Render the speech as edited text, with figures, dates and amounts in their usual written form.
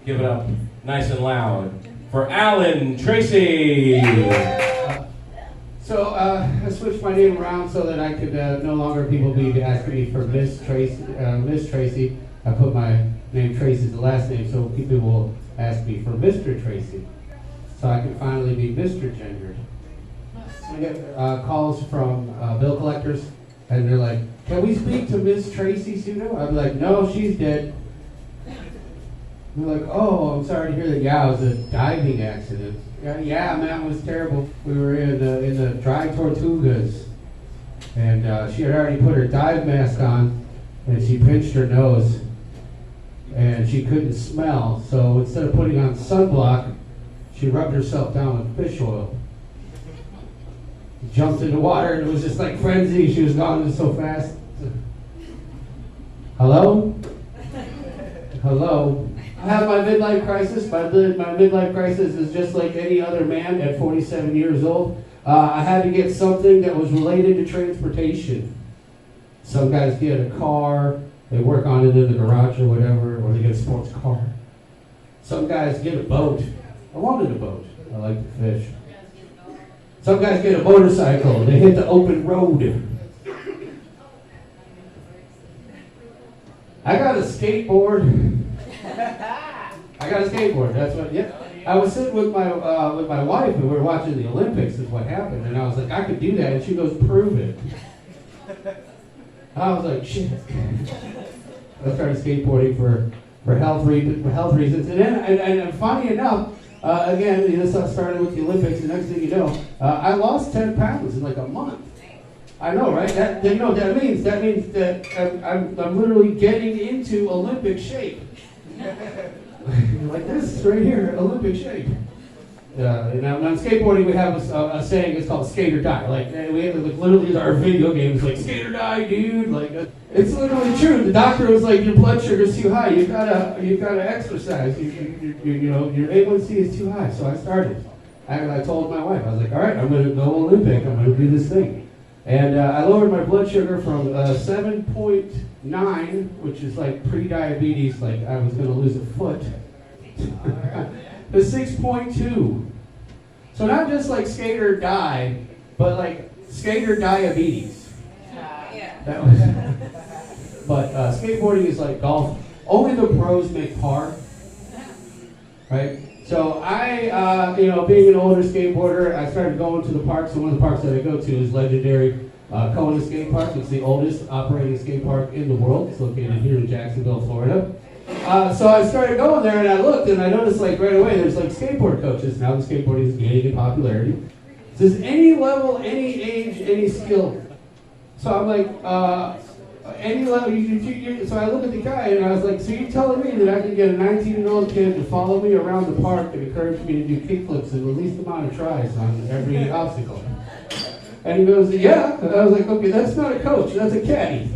Give it up nice and loud for Alan Tracy. So I switched my name around so that I could no longer people be asking me for Miss Tracy. Miss Tracy. I put my name Tracy as the last name, so people will ask me for Mr. Tracy. So I can finally be Mr. Gendered. I get calls from bill collectors, and they're like, "Can we speak to Miss Tracy Sudo?" I'd be like, "No, she's dead." They're like, "Oh, I'm sorry to hear that." Yeah, it was a diving accident. Yeah, man, it was terrible. We were in the dry Tortugas, and she had already put her dive mask on, and she pinched her nose, and she couldn't smell. So instead of putting on sunblock, she rubbed herself down with fish oil. Jumped in the water, and it was just like frenzy. She was gone so fast. Hello? Hello? I have my midlife crisis. My midlife crisis is just like any other man at 47 years old. I had to get something that was related to transportation. Some guys get a car, they work on it in the garage or whatever, or they get a sports car. Some guys get a boat. I wanted a boat. I like to fish. Some guys get a motorcycle. They hit the open road. I got a skateboard. That's what. Yeah. I was sitting with my wife, and we were watching the Olympics. Is what happened, and I was like, I could do that, and she goes, "Prove it." I was like, shit. I started skateboarding for health reasons, and then and funny enough, again, this started with the Olympics. The next thing you know, I lost 10 pounds in like a month. I know, right? You know what that means? That means that I'm literally getting into Olympic shape. Like this right here, Olympic shape. And on skateboarding, we have a saying. It's called "skate or die." Like we have literally our video games, like "skate or die, dude." Like it's literally true. The doctor was like, "Your blood sugar's too high. You gotta exercise. You know your A1C is too high." So I started. I told my wife, I was like, "All right, I'm gonna go Olympic. I'm gonna do this thing." And I lowered my blood sugar from 7.9, which is like pre-diabetes, like I was going to lose a foot, to 6.2. So not just like skate or die, but like skate or diabetes. That was, but skateboarding is like golf. Only the pros make par, right? So I, being an older skateboarder, I started going to the parks, and one of the parks that I go to is legendary Kona Skate Park. It's the oldest operating skate park in the world. It's located here in Jacksonville, Florida. So I started going there, and I looked, and I noticed like right away there's like skateboard coaches. Now the skateboarding is gaining in popularity. It says any level, any age, any skill. So I'm like, any level, so I look at the guy and I was like, so you're telling me that I can get a 19-year-old kid to follow me around the park and encourage me to do kickflips and the least amount of tries on every obstacle? And he goes, yeah. And I was like, okay, that's not a coach, that's a caddy.